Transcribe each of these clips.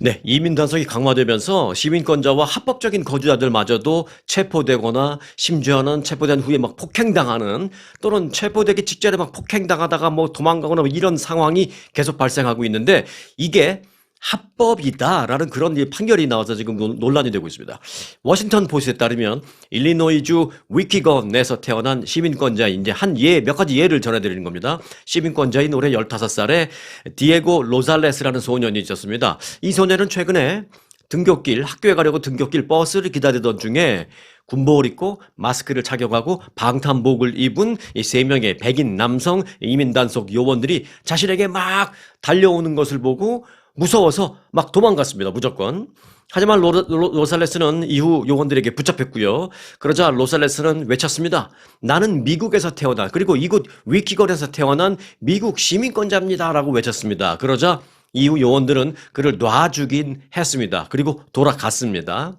네, 이민 단속이 강화되면서 시민권자와 합법적인 거주자들마저도 체포되거나 심지어는 체포된 후에 막 폭행당하는 또는 체포되기 직전에 막 폭행당하다가 뭐 도망가거나 뭐 이런 상황이 계속 발생하고 있는데 이게 합법이다라는 그런 판결이 나와서 지금 논란이 되고 있습니다. 워싱턴 포스트에 따르면 일리노이주 위키건에서 태어난 시민권자인 이제 몇 가지 예를 전해드리는 겁니다. 시민권자인 올해 15살의 디에고 로살레스라는 소년이 있었습니다. 이 소년은 최근에 학교에 가려고 등굣길 버스를 기다리던 중에 군복을 입고 마스크를 착용하고 방탄복을 입은 이 3명의 백인 남성 이민단속 요원들이 자신에게 막 달려오는 것을 보고 무서워서 막 도망갔습니다. 무조건. 하지만 로살레스는 이후 요원들에게 붙잡혔고요. 그러자 로살레스는 외쳤습니다. 나는 미국에서 태어난 그리고 이곳 위키건에서 태어난 미국 시민권자입니다. 라고 외쳤습니다. 그러자 이후 요원들은 그를 놔주긴 했습니다. 그리고 돌아갔습니다.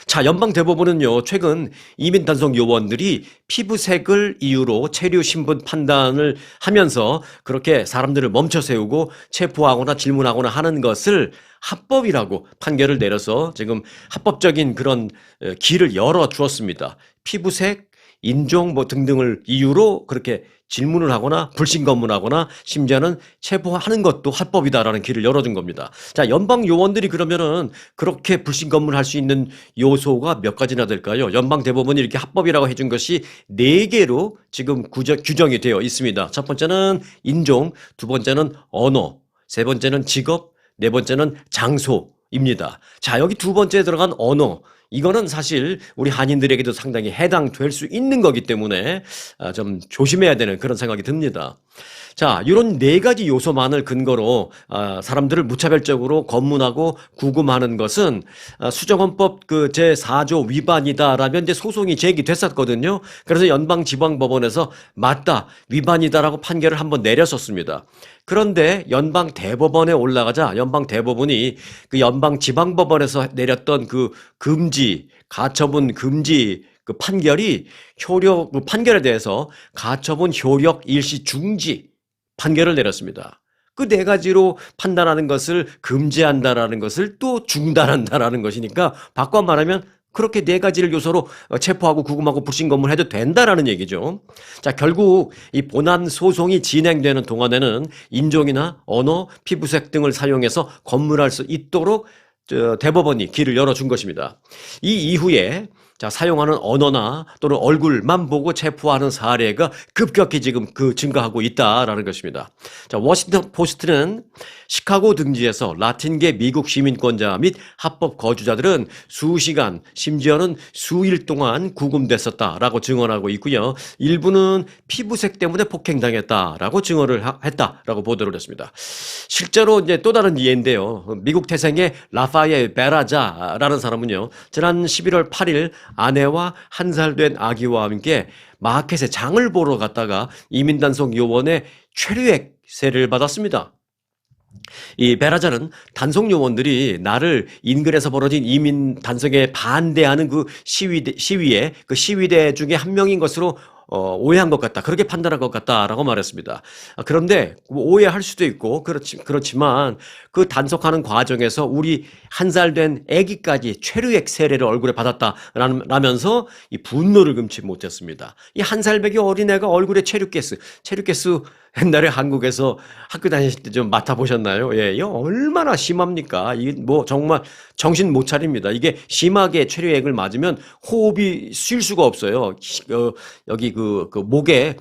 자, 연방 대법원은요, 최근 이민 단속 요원들이 피부색을 이유로 체류 신분 판단을 하면서 그렇게 사람들을 멈춰 세우고 체포하거나 질문하거나 하는 것을 합법이라고 판결을 내려서 지금 합법적인 그런 길을 열어 주었습니다. 피부색, 인종 뭐 등등을 이유로 그렇게 질문을 하거나 불신검문하거나 심지어는 체포하는 것도 합법이다라는 길을 열어준 겁니다. 자, 연방 요원들이 그러면은 그렇게 불신검문할 수 있는 요소가 몇 가지나 될까요? 연방 대법원이 이렇게 합법이라고 해준 것이 4개로 지금 규정이 되어 있습니다. 첫 번째는 인종, 두 번째는 언어, 세 번째는 직업, 네 번째는 장소입니다. 자, 여기 두 번째에 들어간 언어. 이거는 사실 우리 한인들에게도 상당히 해당될 수 있는 거기 때문에 좀 조심해야 되는 그런 생각이 듭니다. 자, 이런 4가지 요소만을 근거로 사람들을 무차별적으로 검문하고 구금하는 것은 수정헌법 그 제4조 위반이다라면 이제 소송이 제기됐었거든요. 그래서 연방지방법원에서 맞다, 위반이다라고 판결을 한번 내렸었습니다. 그런데 연방 대법원에 올라가자 연방 대법원이 그 연방 지방법원에서 내렸던 그 가처분 금지 그 판결이 그 판결에 대해서 가처분 효력 일시 중지 판결을 내렸습니다. 그 4가지로 판단하는 것을 금지한다라는 것을 또 중단한다라는 것이니까 바꿔 말하면 그렇게 4가지를 요소로 체포하고 구금하고 불신검문해도 된다라는 얘기죠. 자, 결국 이 본안 소송이 진행되는 동안에는 인종이나 언어, 피부색 등을 사용해서 검문할 수 있도록 대법원이 길을 열어준 것입니다. 이 이후에 사용하는 언어나 또는 얼굴만 보고 체포하는 사례가 급격히 지금 증가하고 있다라는 것입니다. 자, 워싱턴 포스트는 시카고 등지에서 라틴계 미국 시민권자 및 합법 거주자들은 수시간, 심지어는 수일 동안 구금됐었다라고 증언하고 있고요. 일부는 피부색 때문에 폭행당했다라고 증언을 했다라고 보도를 했습니다. 실제로 이제 또 다른 예인데요. 미국 태생의 라파엘 베라자라는 사람은요, 지난 11월 8일 아내와 1살 된 아기와 함께 마켓에 장을 보러 갔다가 이민단속 요원의 최류액세를 받았습니다. 이 베라자는 단속 요원들이 나를 인근에서 벌어진 이민 단속에 반대하는 그 시위대 중에 한 명인 것으로 오해한 것 같다. 그렇게 판단한 것 같다라고 말했습니다. 그런데 오해할 수도 있고 그렇지만 그 단속하는 과정에서 우리 1살 된 아기까지 최루액 세례를 얼굴에 받았다라면서 이 분노를 금치 못했습니다. 이 1살 배기 어린애가 얼굴에 체류가스 옛날에 한국에서 학교 다니실 때 좀 맡아보셨나요? 예, 이거 얼마나 심합니까? 이게 뭐 정말 정신 못 차립니다. 이게 심하게 체류액을 맞으면 호흡이 쉴 수가 없어요. 여기 그 목에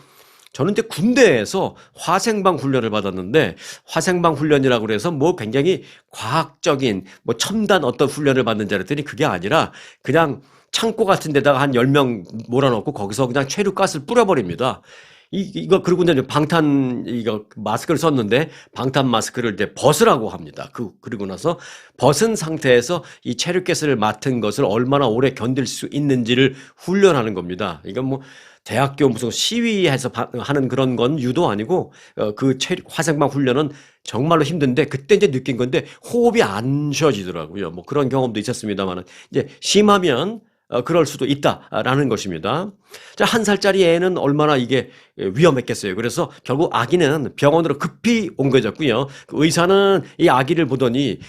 저는 이제 군대에서 화생방 훈련을 받았는데 화생방 훈련이라고 그래서 뭐 굉장히 과학적인 뭐 첨단 어떤 훈련을 받는 줄 알았더니 그게 아니라 그냥 창고 같은 데다가 한 10명 몰아넣고 거기서 그냥 체류가스를 뿌려버립니다. 이거 그리고 이제 마스크를 썼는데 방탄 마스크를 이제 벗으라고 합니다. 그리고 나서 벗은 상태에서 이 체류가스를 맡은 것을 얼마나 오래 견딜 수 있는지를 훈련하는 겁니다. 이건 뭐 대학교 무슨 시위해서 하는 그런 건 유도 아니고 화생방 훈련은 정말로 힘든데 그때 이제 느낀 건데 호흡이 안 쉬어지더라고요. 뭐 그런 경험도 있었습니다만은 이제 심하면 그럴 수도 있다라는 것입니다. 자, 1살짜리 애는 얼마나 이게 위험했겠어요. 그래서 결국 아기는 병원으로 급히 옮겨졌고요. 그 의사는 이 아기를 보더니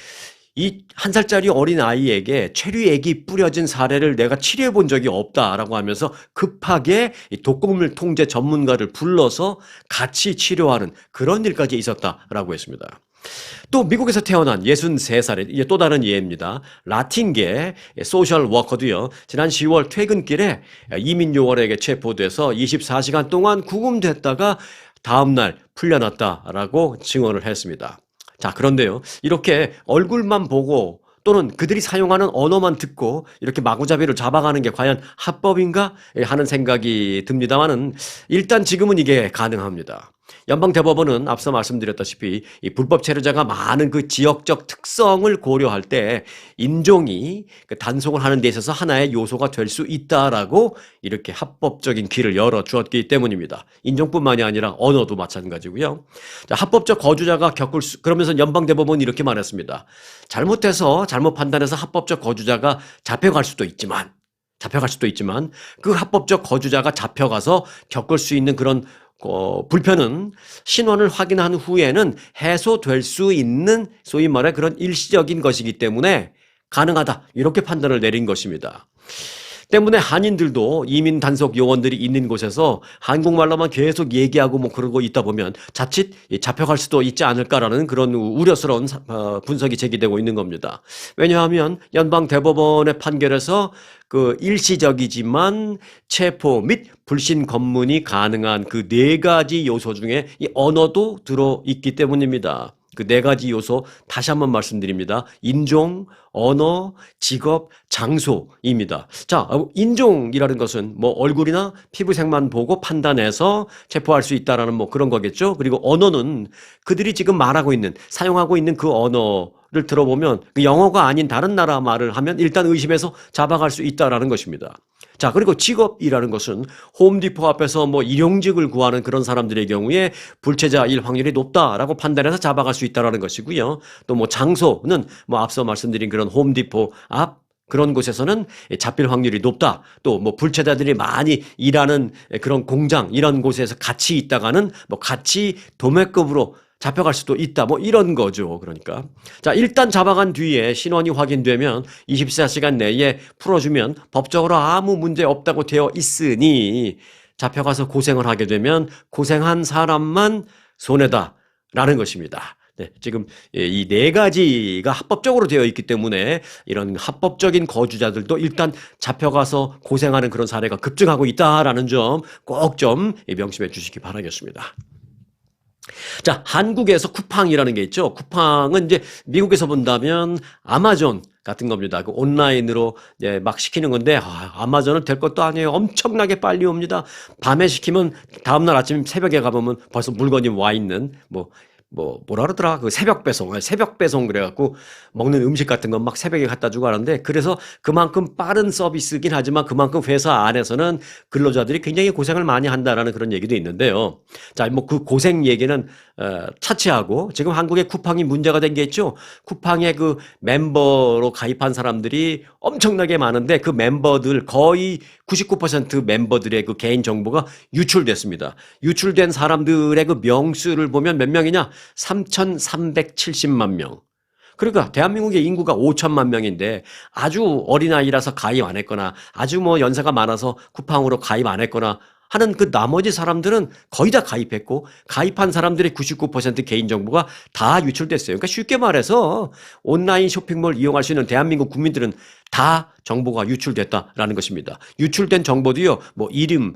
이 1살짜리 어린 아이에게 체류액이 뿌려진 사례를 내가 치료해 본 적이 없다라고 하면서 급하게 이 독극물 통제 전문가를 불러서 같이 치료하는 그런 일까지 있었다라고 했습니다. 또 미국에서 태어난 63살의 이게 또 다른 예입니다. 라틴계 소셜 워커도요. 지난 10월 퇴근길에 이민 요원에게 체포돼서 24시간 동안 구금됐다가 다음날 풀려났다라고 증언을 했습니다. 자, 그런데요. 이렇게 얼굴만 보고 또는 그들이 사용하는 언어만 듣고 이렇게 마구잡이로 잡아가는 게 과연 합법인가 하는 생각이 듭니다만은 일단 지금은 이게 가능합니다. 연방대법원은 앞서 말씀드렸다시피 이 불법 체류자가 많은 그 지역적 특성을 고려할 때 인종이 그 단속을 하는 데 있어서 하나의 요소가 될 수 있다라고 이렇게 합법적인 길을 열어주었기 때문입니다. 인종뿐만이 아니라 언어도 마찬가지고요. 자, 합법적 거주자가 그러면서 연방대법원은 이렇게 말했습니다. 잘못해서 잘못 판단해서 합법적 거주자가 잡혀갈 수도 있지만 그 합법적 거주자가 잡혀가서 겪을 수 있는 그런 불편은 신원을 확인한 후에는 해소될 수 있는 소위 말해 그런 일시적인 것이기 때문에 가능하다. 이렇게 판단을 내린 것입니다. 때문에 한인들도 이민 단속 요원들이 있는 곳에서 한국말로만 계속 얘기하고 뭐 그러고 있다 보면 자칫 잡혀갈 수도 있지 않을까라는 그런 우려스러운 분석이 제기되고 있는 겁니다. 왜냐하면 연방 대법원의 판결에서 그 일시적이지만 체포 및 불신 검문이 가능한 그 4가지 요소 중에 이 언어도 들어 있기 때문입니다. 그 4가지 요소 다시 한번 말씀드립니다. 인종, 언어, 직업, 장소입니다. 자, 인종이라는 것은 뭐 얼굴이나 피부색만 보고 판단해서 체포할 수 있다라는 뭐 그런 거겠죠. 그리고 언어는 그들이 지금 말하고 있는, 사용하고 있는 그 언어를 들어보면 그 영어가 아닌 다른 나라 말을 하면 일단 의심해서 잡아갈 수 있다라는 것입니다. 자, 그리고 직업이라는 것은 홈디포 앞에서 뭐 일용직을 구하는 그런 사람들의 경우에 불체자일 확률이 높다라고 판단해서 잡아갈 수 있다라는 것이고요. 또 뭐 장소는 뭐 앞서 말씀드린 그런 홈디포 앞 그런 곳에서는 잡힐 확률이 높다. 또 뭐 불체자들이 많이 일하는 그런 공장 이런 곳에서 같이 있다가는 뭐 같이 도매급으로 잡혀갈 수도 있다. 뭐 이런 거죠. 그러니까. 자, 일단 잡아간 뒤에 신원이 확인되면 24시간 내에 풀어주면 법적으로 아무 문제 없다고 되어 있으니 잡혀가서 고생을 하게 되면 고생한 사람만 손해다라는 것입니다. 네, 지금 이 4가지가 합법적으로 되어 있기 때문에 이런 합법적인 거주자들도 일단 잡혀가서 고생하는 그런 사례가 급증하고 있다라는 점 꼭 좀 명심해 주시기 바라겠습니다. 자, 한국에서 쿠팡이라는 게 있죠. 쿠팡은 이제 미국에서 본다면 아마존 같은 겁니다. 그 온라인으로 이제 막 시키는 건데, 아마존은 될 것도 아니에요. 엄청나게 빨리 옵니다. 밤에 시키면 다음날 아침 새벽에 가보면 벌써 물건이 와 있는, 뭐라 그러더라? 그 새벽 배송 그래갖고 먹는 음식 같은 건 막 새벽에 갖다 주고 하는데 그래서 그만큼 빠른 서비스긴 하지만 그만큼 회사 안에서는 근로자들이 굉장히 고생을 많이 한다라는 그런 얘기도 있는데요. 자, 뭐 그 고생 얘기는 차치하고 지금 한국의 쿠팡이 문제가 된 게 있죠. 쿠팡에 그 멤버로 가입한 사람들이 엄청나게 많은데 그 멤버들 거의 99% 멤버들의 그 개인 정보가 유출됐습니다. 유출된 사람들의 그 명수를 보면 몇 명이냐? 3,370만 명. 그러니까 대한민국의 인구가 5천만 명인데 아주 어린아이라서 가입 안 했거나 아주 뭐 연세가 많아서 쿠팡으로 가입 안 했거나 하는 그 나머지 사람들은 거의 다 가입했고 가입한 사람들의 99% 개인정보가 다 유출됐어요. 그러니까 쉽게 말해서 온라인 쇼핑몰 이용할 수 있는 대한민국 국민들은 다 정보가 유출됐다라는 것입니다. 유출된 정보도요, 뭐 이름,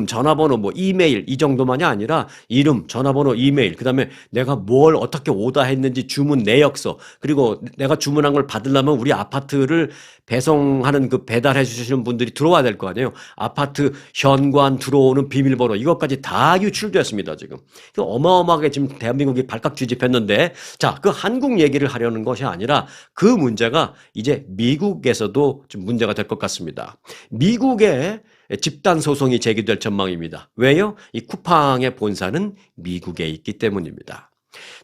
전화번호, 뭐 이메일 이 정도만이 아니라 이름, 전화번호, 이메일, 그 다음에 내가 뭘 어떻게 오다했는지 주문 내역서, 그리고 내가 주문한 걸 받으려면 우리 아파트를 배송하는 그 배달해 주시는 분들이 들어와야 될 거 아니에요. 아파트 현관 들어오는 비밀번호 이것까지 다 유출됐습니다. 지금 어마어마하게 지금 대한민국이 발칵 뒤집혔는데, 자, 그 한국 얘기를 하려는 것이 아니라 그 문제가 이제 미국에서도 좀 문제가 될 것 같습니다. 미국에 집단 소송이 제기될 전망입니다. 왜요? 이 쿠팡의 본사는 미국에 있기 때문입니다.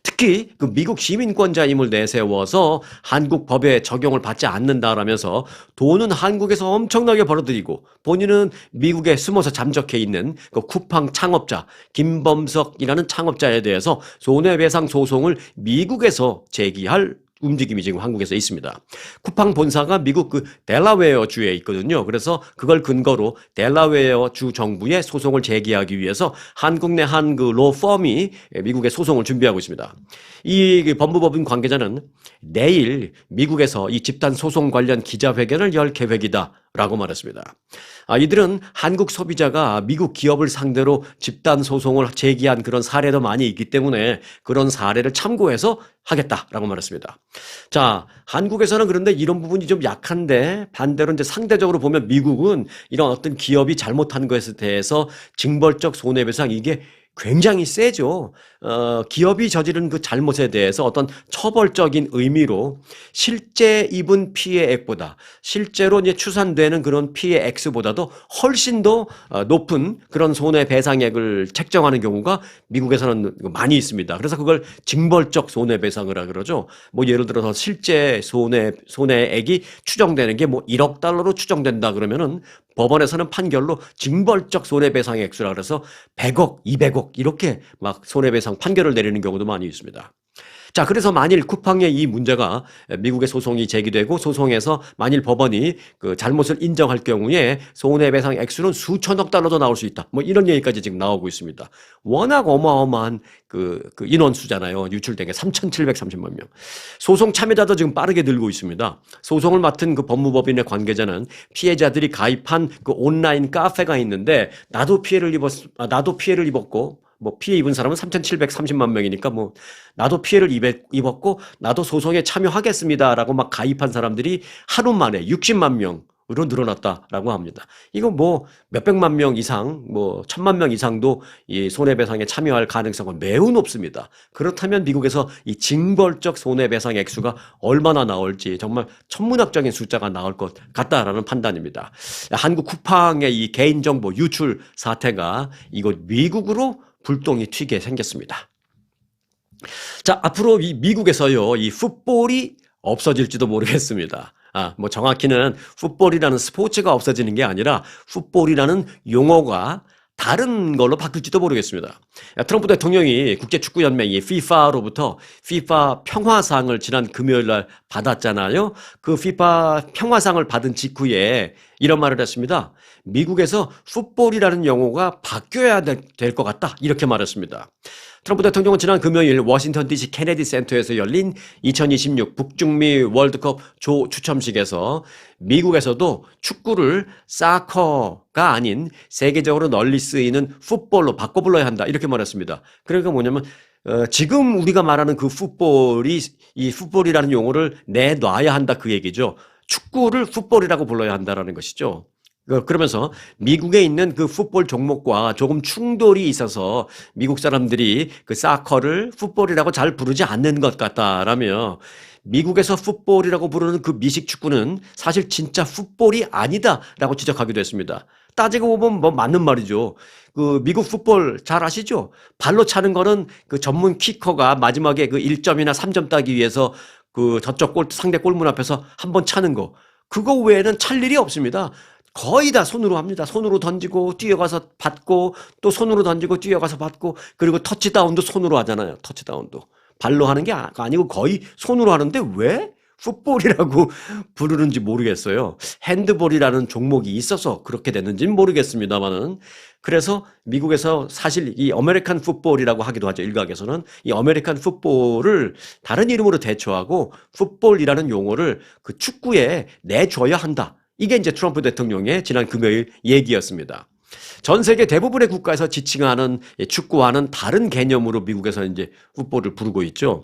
특히 그 미국 시민권자임을 내세워서 한국 법에 적용을 받지 않는다라면서 돈은 한국에서 엄청나게 벌어들이고 본인은 미국에 숨어서 잠적해 있는 그 쿠팡 창업자 김범석이라는 창업자에 대해서 손해배상 소송을 미국에서 제기할 움직임이 지금 한국에서 있습니다. 쿠팡 본사가 미국 그 델라웨어 주에 있거든요. 그래서 그걸 근거로 델라웨어 주 정부에 소송을 제기하기 위해서 한국 내 한 그 로펌이 미국에 소송을 준비하고 있습니다. 이 법무법인 관계자는 내일 미국에서 이 집단 소송 관련 기자회견을 열 계획이다라고 말했습니다. 이들은 한국 소비자가 미국 기업을 상대로 집단 소송을 제기한 그런 사례도 많이 있기 때문에 그런 사례를 참고해서 하겠다라고 말했습니다. 자, 한국에서는 그런데 이런 부분이 좀 약한데 반대로 이제 상대적으로 보면 미국은 이런 어떤 기업이 잘못한 것에 대해서 징벌적 손해배상 이게 굉장히 세죠. 기업이 저지른 그 잘못에 대해서 어떤 처벌적인 의미로 실제 입은 피해액보다 실제로 이제 추산되는 그런 피해 액수보다도 훨씬 더 높은 그런 손해배상액을 책정하는 경우가 미국에서는 많이 있습니다. 그래서 그걸 징벌적 손해배상이라 그러죠. 뭐 예를 들어서 실제 손해액이 추정되는 게 뭐 1억 달러로 추정된다 그러면은 법원에서는 판결로 징벌적 손해배상 액수라 그래서 100억, 200억 이렇게 막 손해배상 판결을 내리는 경우도 많이 있습니다. 자, 그래서 만일 쿠팡의 이 문제가 미국의 소송이 제기되고 소송에서 만일 법원이 그 잘못을 인정할 경우에 손해배상 액수는 수천억 달러도 나올 수 있다. 뭐 이런 얘기까지 지금 나오고 있습니다. 워낙 어마어마한 그 인원수잖아요. 유출된 게 3,730만 명. 소송 참여자도 지금 빠르게 늘고 있습니다. 소송을 맡은 그 법무법인의 관계자는 피해자들이 가입한 그 온라인 카페가 있는데 나도 피해를 입었고 뭐 피해 입은 사람은 3,730만 명이니까 뭐 나도 피해를 입었고 나도 소송에 참여하겠습니다라고 막 가입한 사람들이 하루 만에 60만 명으로 늘어났다라고 합니다. 이거 뭐 몇백만 명 이상, 뭐 1,000만 명 이상도 이 손해배상에 참여할 가능성은 매우 높습니다. 그렇다면 미국에서 이 징벌적 손해배상 액수가 얼마나 나올지 정말 천문학적인 숫자가 나올 것 같다라는 판단입니다. 한국 쿠팡의 이 개인정보 유출 사태가 이곳 미국으로 불똥이 튀게 생겼습니다. 자, 앞으로 이 미국에서요, 이 풋볼이 없어질지도 모르겠습니다. 뭐 정확히는 풋볼이라는 스포츠가 없어지는 게 아니라 풋볼이라는 용어가 다른 걸로 바뀔지도 모르겠습니다. 트럼프 대통령이 국제축구연맹 이 FIFA로부터 FIFA 평화상을 지난 금요일 날 받았잖아요. 그 FIFA 평화상을 받은 직후에 이런 말을 했습니다. 미국에서 풋볼이라는 용어가 바뀌어야 될 것 같다. 이렇게 말했습니다. 트럼프 대통령은 지난 금요일 워싱턴 DC 케네디 센터에서 열린 2026 북중미 월드컵 조 추첨식에서 미국에서도 축구를 사커가 아닌 세계적으로 널리 쓰이는 풋볼로 바꿔 불러야 한다. 이렇게 말했습니다. 그러니까 뭐냐면 지금 우리가 말하는 그 풋볼이 이 풋볼이라는 용어를 내놔야 한다 그 얘기죠. 축구를 풋볼이라고 불러야 한다라는 것이죠. 그러면서 미국에 있는 그 풋볼 종목과 조금 충돌이 있어서 미국 사람들이 그 사커를 풋볼이라고 잘 부르지 않는 것 같다라며 미국에서 풋볼이라고 부르는 그 미식 축구는 사실 진짜 풋볼이 아니다라고 지적하기도 했습니다. 따지고 보면 뭐 맞는 말이죠. 그 미국 풋볼 잘 아시죠? 발로 차는 거는 그 전문 키커가 마지막에 그 1점이나 3점 따기 위해서 그 저쪽 상대 골문 앞에서 한번 차는 거. 그거 외에는 찰 일이 없습니다. 거의 다 손으로 합니다. 손으로 던지고 뛰어가서 받고 또 손으로 던지고 뛰어가서 받고 그리고 터치다운도 손으로 하잖아요. 터치다운도. 발로 하는 게 아니고 거의 손으로 하는데 왜 풋볼이라고 부르는지 모르겠어요. 핸드볼이라는 종목이 있어서 그렇게 됐는지는 모르겠습니다만은 그래서 미국에서 사실 이 아메리칸 풋볼이라고 하기도 하죠. 일각에서는 이 아메리칸 풋볼을 다른 이름으로 대처하고 풋볼이라는 용어를 그 축구에 내줘야 한다. 이게 이제 트럼프 대통령의 지난 금요일 얘기였습니다. 전 세계 대부분의 국가에서 지칭하는 축구와는 다른 개념으로 미국에서 이제 풋볼을 부르고 있죠.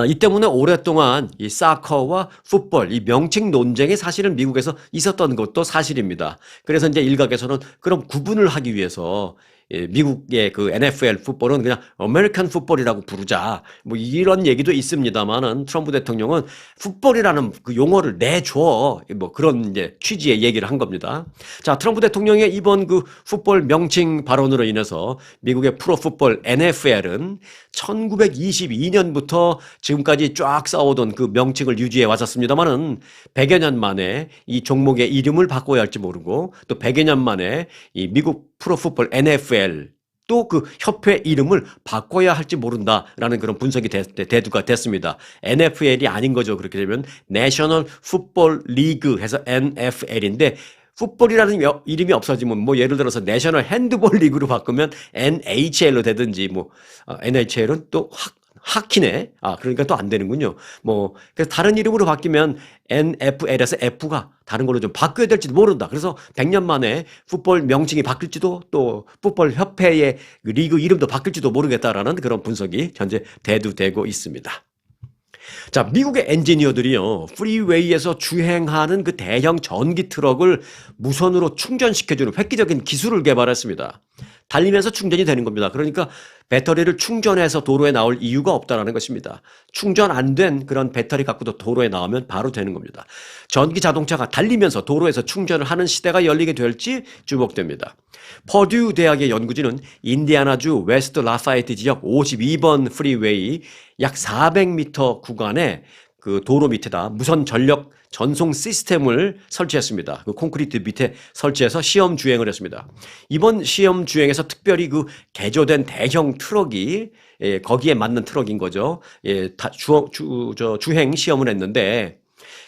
이 때문에 오랫동안 이 사커와 풋볼, 이 명칭 논쟁이 사실은 미국에서 있었던 것도 사실입니다. 그래서 이제 일각에서는 그럼 구분을 하기 위해서 미국의 그 NFL 풋볼은 그냥 아메리칸 풋볼이라고 부르자. 뭐 이런 얘기도 있습니다만은 트럼프 대통령은 풋볼이라는 그 용어를 내줘. 뭐 그런 이제 취지의 얘기를 한 겁니다. 자, 트럼프 대통령의 이번 그 풋볼 명칭 발언으로 인해서 미국의 프로풋볼 NFL은 1922년부터 지금까지 쫙 싸우던 그 명칭을 유지해 왔었습니다만은 100여 년 만에 이 종목의 이름을 바꿔야 할지 모르고 또 100여 년 만에 이 미국 프로풋볼 NFL 또 그 협회 이름을 바꿔야 할지 모른다라는 그런 분석이 대두가 됐습니다. NFL이 아닌 거죠. 그렇게 되면 내셔널 풋볼 리그 해서 NFL인데 풋볼이라는 이름이 없어지면 뭐 예를 들어서 내셔널 핸드볼 리그로 바꾸면 NHL로 되든지 뭐 NHL은 또 하키네. 그러니까 또 안 되는군요. 뭐, 그래서 다른 이름으로 바뀌면 NFL에서 F가 다른 걸로 좀 바뀌어야 될지도 모른다. 그래서 100년 만에 풋볼 명칭이 바뀔지도 또 풋볼 협회의 리그 이름도 바뀔지도 모르겠다라는 그런 분석이 현재 대두되고 있습니다. 자, 미국의 엔지니어들이요, 프리웨이에서 주행하는 그 대형 전기 트럭을 무선으로 충전시켜주는 획기적인 기술을 개발했습니다. 달리면서 충전이 되는 겁니다. 그러니까 배터리를 충전해서 도로에 나올 이유가 없다라는 것입니다. 충전 안 된 그런 배터리 갖고도 도로에 나오면 바로 되는 겁니다. 전기 자동차가 달리면서 도로에서 충전을 하는 시대가 열리게 될지 주목됩니다. 퍼듀 대학의 연구진은 인디애나주 웨스트 라파에트 지역 52번 프리웨이 약 400m 구간에 그 도로 밑에다 무선 전력 전송 시스템을 설치했습니다. 그 콘크리트 밑에 설치해서 시험 주행을 했습니다. 이번 시험 주행에서 특별히 그 개조된 대형 트럭이 거기에 맞는 트럭인 거죠. 주행 시험을 했는데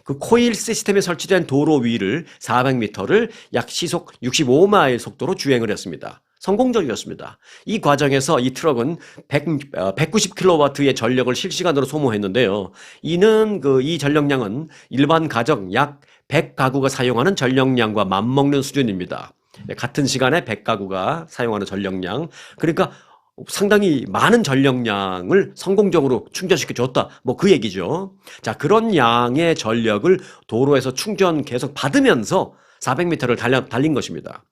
그 코일 시스템에 설치된 도로 위를 400m를 약 시속 65마일 속도로 주행을 했습니다. 성공적이었습니다. 이 과정에서 이 트럭은 190kW의 전력을 실시간으로 소모했는데요. 이는 이 전력량은 일반 가정 약 100가구가 사용하는 전력량과 맞먹는 수준입니다. 같은 시간에 100가구가 사용하는 전력량. 그러니까 상당히 많은 전력량을 성공적으로 충전시켜 줬다. 뭐 그 얘기죠. 자, 그런 양의 전력을 도로에서 충전 계속 받으면서 400m를 달린 것입니다.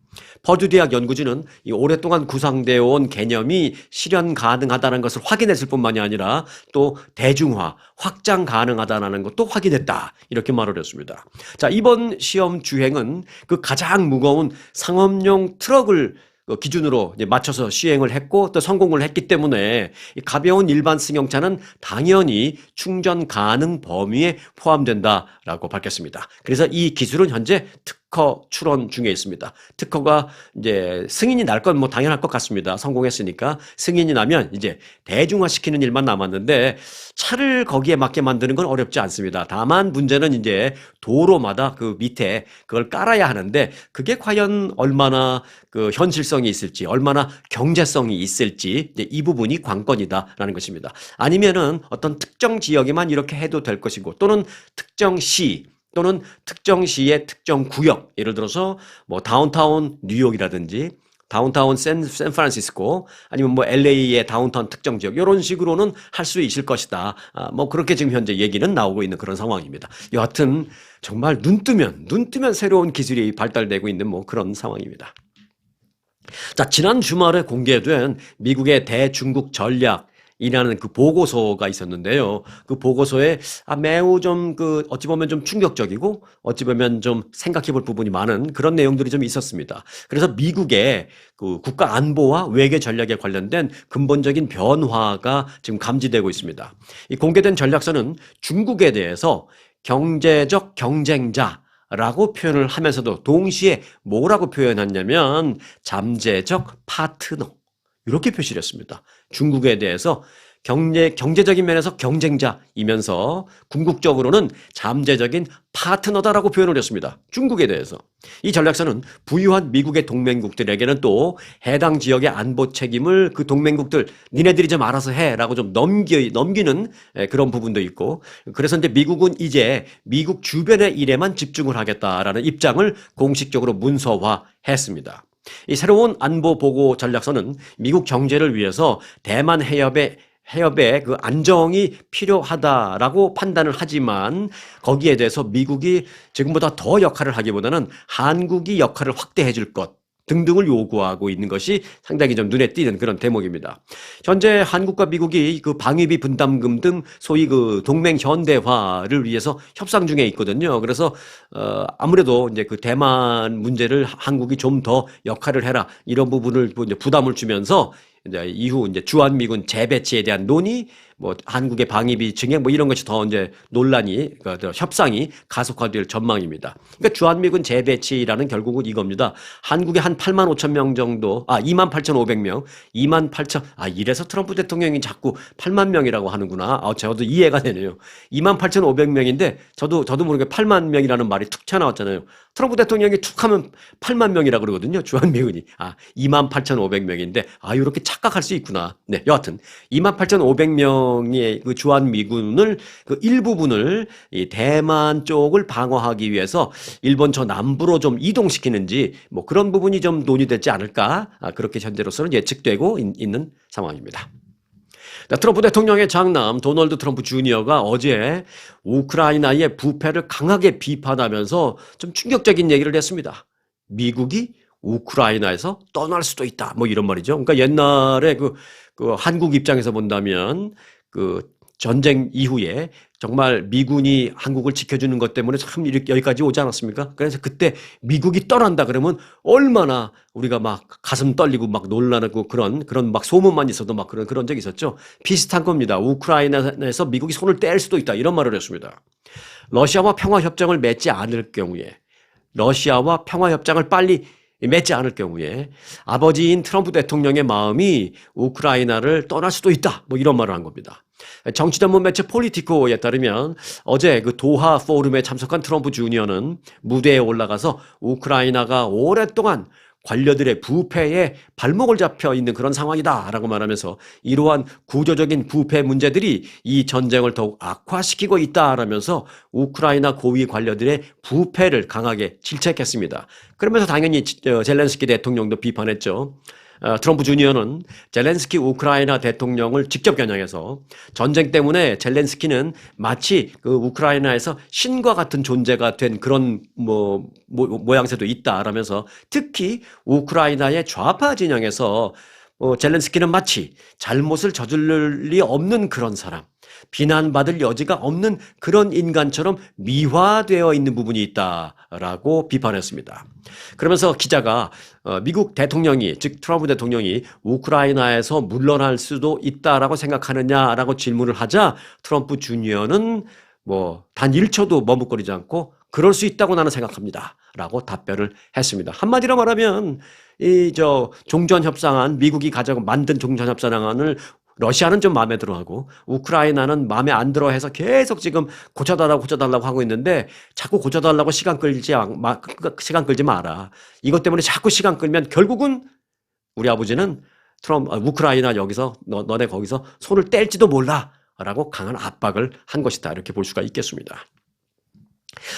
퍼듀 대학 연구진은 이 오랫동안 구상되어 온 개념이 실현 가능하다는 것을 확인했을 뿐만이 아니라 또 대중화, 확장 가능하다는 것도 확인했다. 이렇게 말을 했습니다. 자, 이번 시험 주행은 그 가장 무거운 상업용 트럭을 기준으로 맞춰서 시행을 했고 또 성공을 했기 때문에 가벼운 일반 승용차는 당연히 충전 가능 범위에 포함된다라고 밝혔습니다. 그래서 이 기술은 현재 특허 출원 중에 있습니다. 특허가 이제 승인이 날 건 뭐 당연할 것 같습니다. 성공했으니까 승인이 나면 이제 대중화시키는 일만 남았는데 차를 거기에 맞게 만드는 건 어렵지 않습니다. 다만 문제는 이제 도로마다 그 밑에 그걸 깔아야 하는데 그게 과연 얼마나 그 현실성이 있을지, 얼마나 경제성이 있을지 이제 이 부분이 관건이다라는 것입니다. 아니면은 어떤 특정 지역에만 이렇게 해도 될 것이고 또는 특정 시 또는 특정 시의 특정 구역, 예를 들어서 뭐 다운타운 뉴욕이라든지 다운타운 샌프란시스코 아니면 뭐 LA의 다운타운 특정 지역 이런 식으로는 할 수 있을 것이다. 뭐 그렇게 지금 현재 얘기는 나오고 있는 그런 상황입니다. 여하튼 정말 눈 뜨면 새로운 기술이 발달되고 있는 뭐 그런 상황입니다. 자, 지난 주말에 공개된 미국의 대중국 전략이라는 그 보고서가 있었는데요. 그 보고서에 매우 좀 어찌 보면 좀 충격적이고 어찌 보면 좀 생각해 볼 부분이 많은 그런 내용들이 좀 있었습니다. 그래서 미국의 그 국가 안보와 외교 전략에 관련된 근본적인 변화가 지금 감지되고 있습니다. 이 공개된 전략서는 중국에 대해서 경제적 경쟁자 라고 표현을 하면서도 동시에 뭐라고 표현했냐면 잠재적 파트너 이렇게 표시를 했습니다. 중국에 대해서 경제적인 면에서 경쟁자이면서 궁극적으로는 잠재적인 파트너다라고 표현을 했습니다. 중국에 대해서. 이 전략서는 부유한 미국의 동맹국들에게는 또 해당 지역의 안보 책임을 그 동맹국들 니네들이 좀 알아서 해라고 좀 넘기는 그런 부분도 있고 그래서 이제 미국은 이제 미국 주변의 일에만 집중을 하겠다라는 입장을 공식적으로 문서화했습니다. 이 새로운 안보 보고 전략서는 미국 경제를 위해서 대만 해협의 그 안정이 필요하다라고 판단을 하지만 거기에 대해서 미국이 지금보다 더 역할을 하기보다는 한국이 역할을 확대해 줄 것 등등을 요구하고 있는 것이 상당히 좀 눈에 띄는 그런 대목입니다. 현재 한국과 미국이 그 방위비 분담금 등 소위 그 동맹 현대화를 위해서 협상 중에 있거든요. 그래서 아무래도 이제 그 대만 문제를 한국이 좀 더 역할을 해라 이런 부분을 이제 부담을 주면서 이제 이후 이제 주한미군 재배치에 대한 논의 뭐 한국의 방위비 증액 뭐 이런 것이 더 이제 논란이 협상이 가속화될 전망입니다. 그러니까 주한미군 재배치라는 결국은 이겁니다. 한국에 한 8만 5천 명 정도, 2만 8,500명, 2만 8천, 이래서 트럼프 대통령이 자꾸 8만 명이라고 하는구나. 저도 이해가 되네요. 2만 8,500명인데 저도 모르게 8만 명이라는 말이 툭 튀어나왔잖아요. 트럼프 대통령이 툭 하면 8만 명이라고 그러거든요. 주한미군이. 2만 8,500명인데, 이렇게 착각할 수 있구나. 네, 여하튼 2만 8,500명의 그 주한미군을 그 일부분을 이 대만 쪽을 방어하기 위해서 일본 저 남부로 좀 이동시키는지 뭐 그런 부분이 좀 논의되지 않을까? 그렇게 현재로서는 예측되고 있는 상황입니다. 트럼프 대통령의 장남 도널드 트럼프 주니어가 어제 우크라이나의 부패를 강하게 비판하면서 좀 충격적인 얘기를 했습니다. 미국이 우크라이나에서 떠날 수도 있다. 뭐 이런 말이죠. 그러니까 옛날에 그 한국 입장에서 본다면 그 전쟁 이후에 정말 미군이 한국을 지켜주는 것 때문에 참 여기까지 오지 않았습니까? 그래서 그때 미국이 떠난다 그러면 얼마나 우리가 막 가슴 떨리고 막 놀라고 그런 막 소문만 있어도 막 그런 적이 있었죠. 비슷한 겁니다. 우크라이나에서 미국이 손을 뗄 수도 있다. 이런 말을 했습니다. 러시아와 평화협정을 맺지 않을 경우에 러시아와 평화협정을 빨리 맺지 않을 경우에 아버지인 트럼프 대통령의 마음이 우크라이나를 떠날 수도 있다. 뭐 이런 말을 한 겁니다. 정치 전문 매체 폴리티코에 따르면 어제 그 도하 포럼에 참석한 트럼프 주니어는 무대에 올라가서 우크라이나가 오랫동안 관료들의 부패에 발목을 잡혀 있는 그런 상황이다라고 말하면서 이러한 구조적인 부패 문제들이 이 전쟁을 더욱 악화시키고 있다라면서 우크라이나 고위 관료들의 부패를 강하게 질책했습니다. 그러면서 당연히 젤렌스키 대통령도 비판했죠. 트럼프 주니어는 젤렌스키 우크라이나 대통령을 직접 겨냥해서 전쟁 때문에 젤렌스키는 마치 그 우크라이나에서 신과 같은 존재가 된 그런 모양새도 있다라면서 특히 우크라이나의 좌파 진영에서 젤렌스키는 마치 잘못을 저지를 리 없는 그런 사람, 비난받을 여지가 없는 그런 인간처럼 미화되어 있는 부분이 있다라고 비판했습니다. 그러면서 기자가 미국 대통령이, 즉 트럼프 대통령이 우크라이나에서 물러날 수도 있다라고 생각하느냐라고 질문을 하자 트럼프 주니어는 단 1초도 머뭇거리지 않고 그럴 수 있다고 나는 생각합니다. 라고 답변을 했습니다. 한마디로 말하면 종전협상안, 미국이 만든 종전협상안을 러시아는 좀 마음에 들어하고 우크라이나는 마음에 안 들어 해서 계속 지금 고쳐달라고 하고 있는데 자꾸 고쳐달라고 시간 끌지 마라. 이것 때문에 자꾸 시간 끌면 결국은 우리 아버지는 우크라이나 여기서 너네 거기서 손을 뗄지도 몰라 라고 강한 압박을 한 것이다. 이렇게 볼 수가 있겠습니다.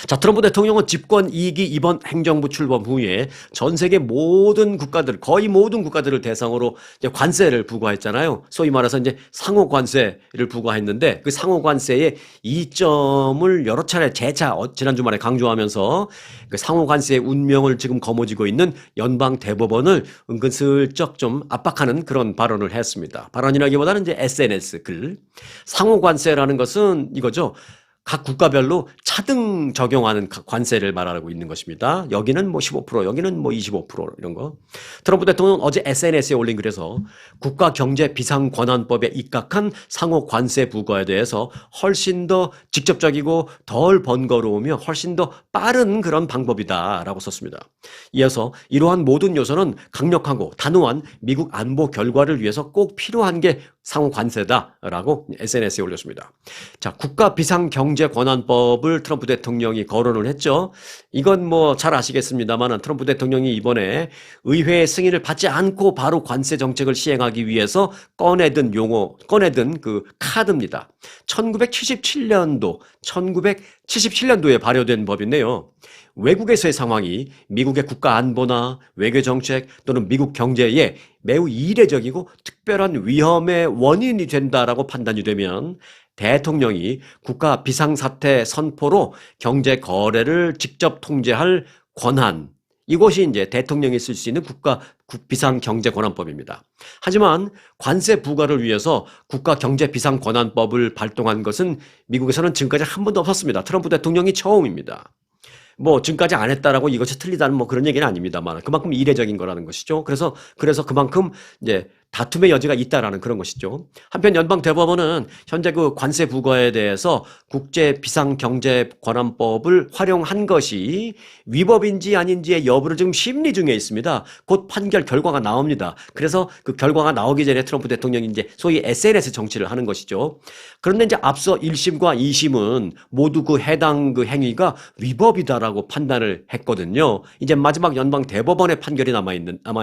자, 트럼프 대통령은 집권 2기 이번 행정부 출범 후에 전 세계 모든 국가들, 거의 모든 국가들을 대상으로 이제 관세를 부과했잖아요. 소위 말해서 이제 상호 관세를 부과했는데 그 상호 관세의 이점을 여러 차례 재차 지난 주말에 강조하면서 그 상호 관세의 운명을 지금 거머쥐고 있는 연방 대법원을 은근슬쩍 좀 압박하는 그런 발언을 했습니다. 발언이라기보다는 이제 SNS 글. 상호 관세라는 것은 이거죠. 각 국가별로 차등 적용하는 관세를 말하고 있는 것입니다. 여기는 15%, 여기는 25% 이런 거. 트럼프 대통령은 어제 SNS에 올린 글에서 국가경제비상권한법에 입각한 상호 관세 부과에 대해서 훨씬 더 직접적이고 덜 번거로우며 훨씬 더 빠른 그런 방법이다라고 썼습니다. 이어서 이러한 모든 요소는 강력하고 단호한 미국 안보 결과를 위해서 꼭 필요한 게 상호 관세다라고 SNS에 올렸습니다. 자, 국가비상경제권한법을 트럼프 대통령이 거론을 했죠. 이건 잘 아시겠습니다만 트럼프 대통령이 이번에 의회의 승인을 받지 않고 바로 관세 정책을 시행하기 위해서 꺼내든 그 카드입니다. 1977년도에 발효된 법인데요. 외국에서의 상황이 미국의 국가 안보나 외교 정책 또는 미국 경제에 매우 이례적이고 특별한 위험의 원인이 된다라고 판단이 되면 대통령이 국가 비상사태 선포로 경제 거래를 직접 통제할 권한, 이것이 이제 대통령이 쓸 수 있는 국가 비상경제권한법입니다. 하지만 관세 부과를 위해서 국가경제비상권한법을 발동한 것은 미국에서는 지금까지 한 번도 없었습니다. 트럼프 대통령이 처음입니다. 지금까지 안 했다라고 이것이 틀리다는 그런 얘기는 아닙니다만 그만큼 이례적인 거라는 것이죠. 그래서 그만큼 이제 다툼의 여지가 있다라는 그런 것이죠. 한편 연방대법원은 현재 그 관세 부과에 대해서 국제비상경제권한법을 활용한 것이 위법인지 아닌지의 여부를 지금 심리 중에 있습니다. 곧 판결 결과가 나옵니다. 그래서 그 결과가 나오기 전에 트럼프 대통령이 이제 소위 SNS 정치를 하는 것이죠. 그런데 이제 앞서 1심과 2심은 모두 그 해당 그 행위가 위법이다라고 판단을 했거든요. 이제 마지막 연방대법원의 판결이 남아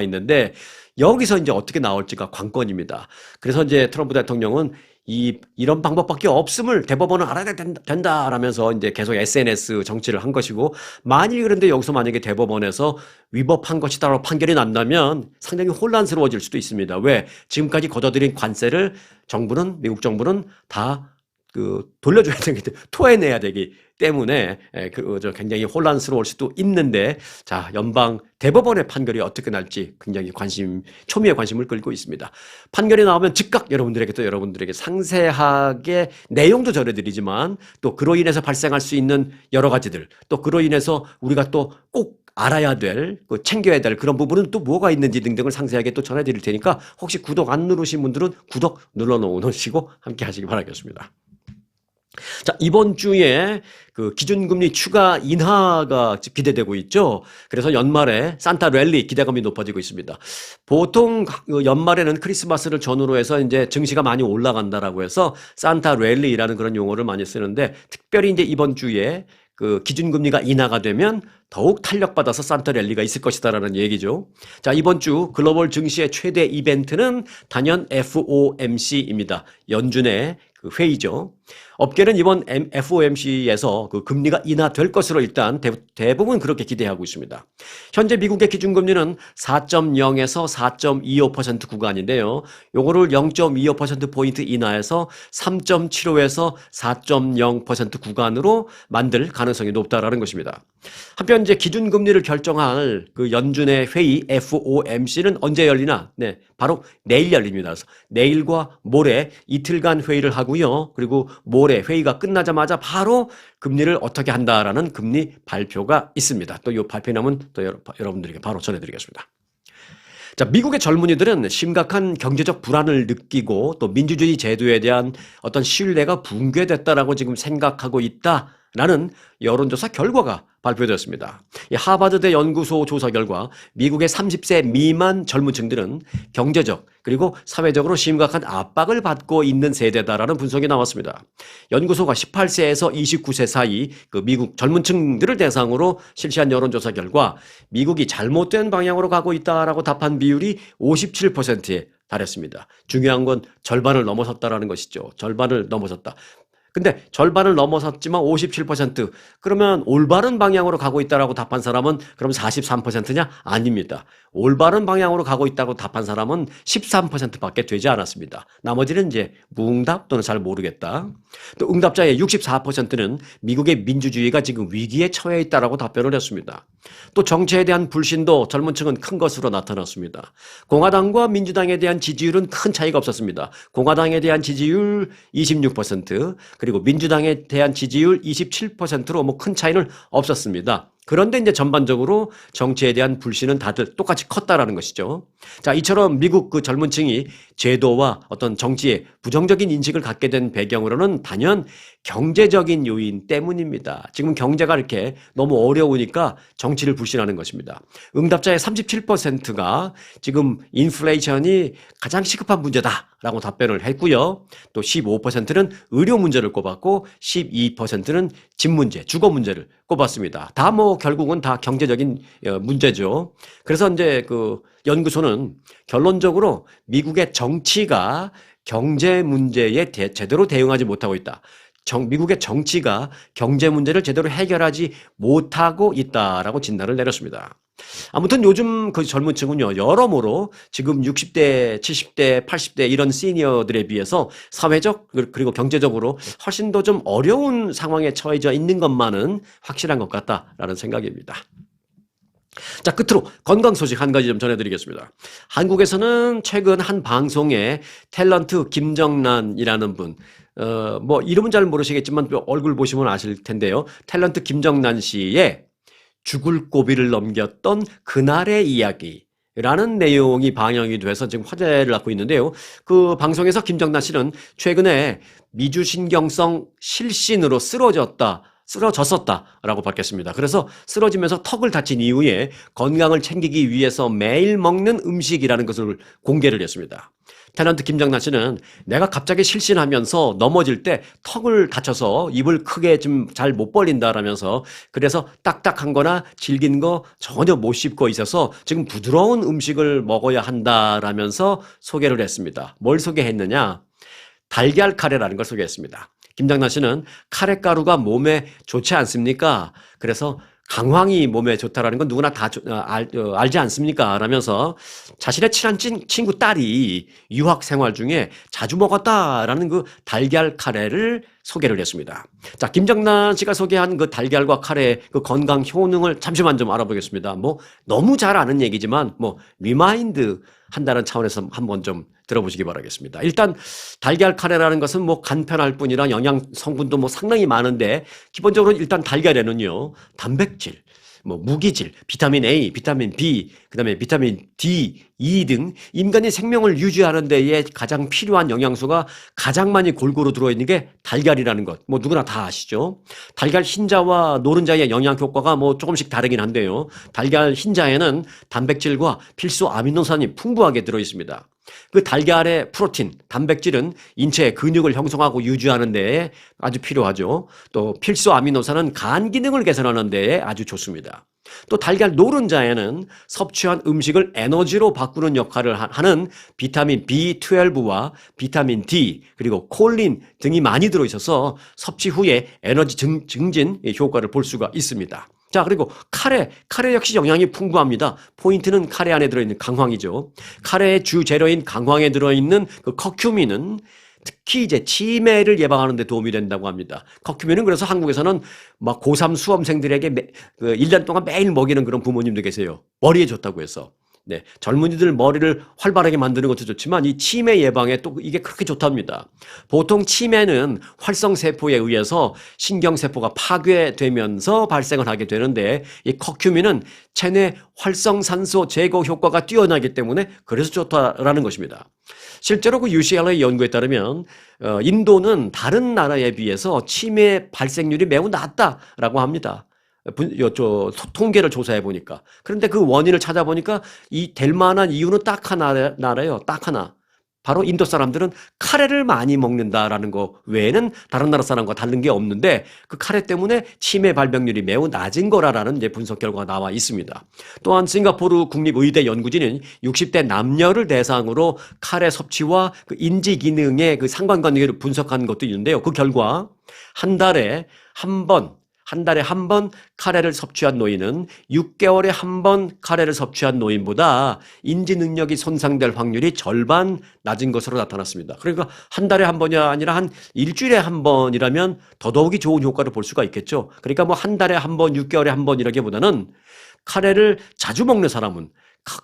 있는데 여기서 이제 어떻게 나올지가 관건입니다. 그래서 이제 트럼프 대통령은 이런 방법밖에 없음을 대법원은 알아야 된다라면서 이제 계속 SNS 정치를 한 것이고, 만일 그런데 여기서 만약에 대법원에서 위법한 것이다라고 판결이 난다면 상당히 혼란스러워질 수도 있습니다. 왜? 지금까지 걷어들인 관세를 미국 정부는 다 돌려줘야 되기 때문에, 토해내야 되기 때문에 굉장히 혼란스러울 수도 있는데, 자, 연방 대법원의 판결이 어떻게 날지 굉장히 초미의 관심을 끌고 있습니다. 판결이 나오면 즉각 여러분들에게 상세하게 내용도 전해드리지만, 또 그로 인해서 발생할 수 있는 여러 가지들, 또 그로 인해서 우리가 또 꼭 알아야 될, 챙겨야 될 그런 부분은 또 뭐가 있는지 등등을 상세하게 또 전해드릴 테니까, 혹시 구독 안 누르신 분들은 구독 눌러놓으시고 함께 하시기 바라겠습니다. 자, 이번 주에 그 기준금리 추가 인하가 기대되고 있죠. 그래서 연말에 산타 랠리 기대감이 높아지고 있습니다. 보통 연말에는 크리스마스를 전후로 해서 이제 증시가 많이 올라간다라고 해서 산타 랠리라는 그런 용어를 많이 쓰는데, 특별히 이제 이번 주에 그 기준금리가 인하가 되면 더욱 탄력받아서 산타 랠리가 있을 것이다라는 얘기죠. 자, 이번 주 글로벌 증시의 최대 이벤트는 단연 FOMC입니다. 연준의 그 회의죠. 업계는 이번 FOMC에서 그 금리가 인하될 것으로 일단 대부분 그렇게 기대하고 있습니다. 현재 미국의 기준금리는 4.0에서 4.25% 구간인데요. 요거를 0.25%포인트 인하해서 3.75에서 4.0% 구간으로 만들 가능성이 높다라는 것입니다. 한편 이제 기준금리를 결정할 그 연준의 회의 FOMC는 언제 열리나? 네, 바로 내일 열립니다. 그래서 내일과 모레 이틀간 회의를 하고요. 그리고 모레 회의가 끝나자마자 바로 금리를 어떻게 한다라는 금리 발표가 있습니다. 또 이 발표 나면 또 여러분들에게 바로 전해드리겠습니다. 자, 미국의 젊은이들은 심각한 경제적 불안을 느끼고 또 민주주의 제도에 대한 어떤 신뢰가 붕괴됐다라고 지금 생각하고 있다라는 여론조사 결과가 발표되었습니다. 하버드대 연구소 조사 결과 미국의 30세 미만 젊은 층들은 경제적 그리고 사회적으로 심각한 압박을 받고 있는 세대다라는 분석이 나왔습니다. 연구소가 18세에서 29세 사이 그 미국 젊은 층들을 대상으로 실시한 여론조사 결과 미국이 잘못된 방향으로 가고 있다라고 답한 비율이 57%에 달했습니다. 중요한 건 절반을 넘어섰다라는 것이죠. 절반을 넘어섰다. 근데 절반을 넘어섰지만 57%, 그러면 올바른 방향으로 가고 있다라고 답한 사람은 그럼 43%냐? 아닙니다. 올바른 방향으로 가고 있다고 답한 사람은 13%밖에 되지 않았습니다. 나머지는 이제 무응답 또는 잘 모르겠다. 또 응답자의 64%는 미국의 민주주의가 지금 위기에 처해 있다라고 답변을 했습니다. 또 정치에 대한 불신도 젊은 층은 큰 것으로 나타났습니다. 공화당과 민주당에 대한 지지율은 큰 차이가 없었습니다. 공화당에 대한 지지율 26%, 그리고 민주당에 대한 지지율 27%로 뭐 큰 차이는 없었습니다. 그런데 이제 전반적으로 정치에 대한 불신은 다들 똑같이 컸다라는 것이죠. 자, 이처럼 미국 그 젊은 층이 제도와 어떤 정치에 부정적인 인식을 갖게 된 배경으로는 단연 경제적인 요인 때문입니다. 지금 경제가 이렇게 너무 어려우니까 정치를 불신하는 것입니다. 응답자의 37%가 지금 인플레이션이 가장 시급한 문제다라고 답변을 했고요. 또 15%는 의료 문제를 꼽았고 12%는 집 문제, 주거 문제를 꼽았습니다. 다 뭐 결국은 다 경제적인 문제죠. 그래서 이제 그 연구소는 결론적으로 미국의 정치가 경제 문제에 제대로 대응하지 못하고 있다. 미국의 정치가 경제 문제를 제대로 해결하지 못하고 있다라고 진단을 내렸습니다. 아무튼 요즘 그 젊은 층은요, 여러모로 지금 60대, 70대, 80대 이런 시니어들에 비해서 사회적 그리고 경제적으로 훨씬 더 좀 어려운 상황에 처해져 있는 것만은 확실한 것 같다라는 생각입니다. 자, 끝으로 건강 소식 한 가지 좀 전해드리겠습니다. 한국에서는 최근 한 방송에 탤런트 김정란이라는 분, 뭐 이름은 잘 모르시겠지만 얼굴 보시면 아실 텐데요. 탤런트 김정란 씨의 죽을 고비를 넘겼던 그날의 이야기, 라는 내용이 방영이 돼서 지금 화제를 낳고 있는데요. 그 방송에서 김정란 씨는 최근에 미주신경성 실신으로 쓰러졌었다라고 밝혔습니다. 그래서 쓰러지면서 턱을 다친 이후에 건강을 챙기기 위해서 매일 먹는 음식이라는 것을 공개를 했습니다. 탤런트 김정란 씨는 내가 갑자기 실신하면서 넘어질 때 턱을 다쳐서 입을 크게 좀 잘 못 벌린다라면서 그래서 딱딱한 거나 질긴 거 전혀 못 씹고 있어서 지금 부드러운 음식을 먹어야 한다라면서 소개를 했습니다. 뭘 소개했느냐? 달걀 카레라는 걸 소개했습니다. 김정란 씨는 카레 가루가 몸에 좋지 않습니까? 그래서 강황이 몸에 좋다라는 건 누구나 다 알지 않습니까? 라면서 자신의 친한 친구 딸이 유학 생활 중에 자주 먹었다라는 그 달걀 카레를 소개를 했습니다. 자, 김정란 씨가 소개한 그 달걀과 카레의 그 건강 효능을 잠시만 좀 알아보겠습니다. 뭐 너무 잘 아는 얘기지만 뭐 리마인드 한다는 차원에서 한번 좀 들어보시기 바라겠습니다. 일단 달걀 카레라는 것은 뭐 간편할 뿐이라 영양 성분도 뭐 상당히 많은데 기본적으로 일단 달걀에는요 단백질, 뭐 무기질, 비타민 A, 비타민 B, 그다음에 비타민 D, E 등 인간의 생명을 유지하는 데에 가장 필요한 영양소가 가장 많이 골고루 들어있는 게 달걀이라는 것. 뭐 누구나 다 아시죠? 달걀 흰자와 노른자의 영양 효과가 뭐 조금씩 다르긴 한데요. 달걀 흰자에는 단백질과 필수 아미노산이 풍부하게 들어 있습니다. 그 달걀의 프로틴, 단백질은 인체의 근육을 형성하고 유지하는 데에 아주 필요하죠. 또 필수 아미노산은 간 기능을 개선하는 데에 아주 좋습니다. 또 달걀 노른자에는 섭취한 음식을 에너지로 바꾸는 역할을 하는 비타민 B12와 비타민 D 그리고 콜린 등이 많이 들어있어서 섭취 후에 에너지 증진 효과를 볼 수가 있습니다. 자, 그리고 카레 역시 영양이 풍부합니다. 포인트는 카레 안에 들어있는 강황이죠. 카레의 주 재료인 강황에 들어있는 그 커큐민은 특히 이제 치매를 예방하는 데 도움이 된다고 합니다. 커큐민은 그래서 한국에서는 막 고3 수험생들에게 1년 동안 매일 먹이는 그런 부모님도 계세요. 머리에 좋다고 해서. 네, 젊은이들 머리를 활발하게 만드는 것도 좋지만 이 치매 예방에 또 이게 그렇게 좋답니다. 보통 치매는 활성세포에 의해서 신경세포가 파괴되면서 발생을 하게 되는데 이 커큐민은 체내 활성산소 제거 효과가 뛰어나기 때문에 그래서 좋다라는 것입니다. 실제로 그 UCLA 연구에 따르면 인도는 다른 나라에 비해서 치매 발생률이 매우 낮다라고 합니다. 통계를 조사해 보니까. 그런데 그 원인을 찾아보니까 이 될 만한 이유는 딱 하나예요. 딱 하나. 바로 인도 사람들은 카레를 많이 먹는다라는 거 외에는 다른 나라 사람과 다른 게 없는데 그 카레 때문에 치매 발병률이 매우 낮은 거라는 이제 분석 결과가 나와 있습니다. 또한 싱가포르 국립의대 연구진은 60대 남녀를 대상으로 카레 섭취와 그 인지 기능의 그 상관관계를 분석한 것도 있는데요. 그 결과 한 달에 한 번 카레를 섭취한 노인은 6개월에 한 번 카레를 섭취한 노인보다 인지 능력이 손상될 확률이 절반 낮은 것으로 나타났습니다. 그러니까 한 달에 한 번이 아니라 한 일주일에 한 번이라면 더더욱이 좋은 효과를 볼 수가 있겠죠. 그러니까 뭐 한 달에 한 번, 6개월에 한 번이라기보다는 카레를 자주 먹는 사람은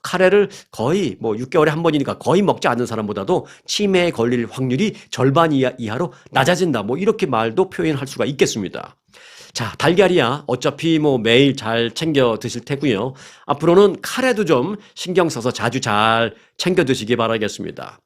카레를 거의 뭐 6개월에 한 번이니까 거의 먹지 않는 사람보다도 치매에 걸릴 확률이 절반 이하로 낮아진다. 뭐 이렇게 말도 표현할 수가 있겠습니다. 자, 달걀이야 어차피 뭐 매일 잘 챙겨 드실 테고요. 앞으로는 카레도 좀 신경 써서 자주 잘 챙겨 드시기 바라겠습니다.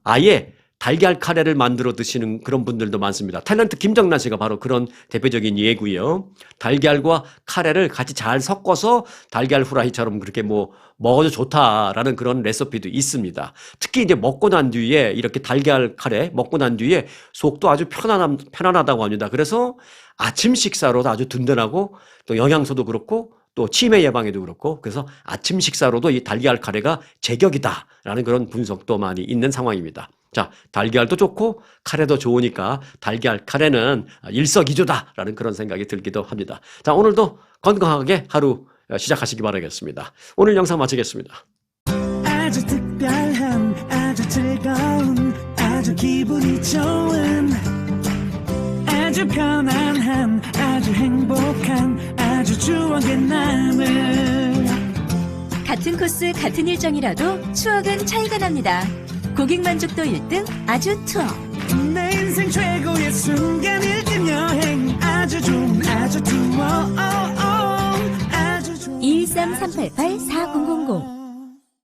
아예 달걀 카레를 만들어 드시는 그런 분들도 많습니다. 탤런트 김정란 씨가 바로 그런 대표적인 예고요. 달걀과 카레를 같이 잘 섞어서 달걀 후라이처럼 그렇게 뭐 먹어도 좋다라는 그런 레시피도 있습니다. 특히 이제 먹고 난 뒤에 이렇게 달걀 카레 먹고 난 뒤에 속도 아주 편안하다고 합니다. 그래서 아침 식사로도 아주 든든하고 또 영양소도 그렇고 또 치매 예방에도 그렇고 그래서 아침 식사로도 이 달걀 카레가 제격이다라는 그런 분석도 많이 있는 상황입니다. 자, 달걀도 좋고 카레도 좋으니까 달걀 카레는 일석이조다라는 그런 생각이 들기도 합니다. 자, 오늘도 건강하게 하루 시작하시기 바라겠습니다. 오늘 영상 마치겠습니다. 아주 특별한 아주 즐거운 아주 기분이 좋은 아주 편안한 아주 행복한 아주 추억의 남을 같은 코스 같은 일정이라도 추억은 차이가 납니다. 고객 만족도 1등 아주 투어. 내 인생 최고의 순간 1등 여행 아주 좋은 아주 투어 아주 좋은 213-388-49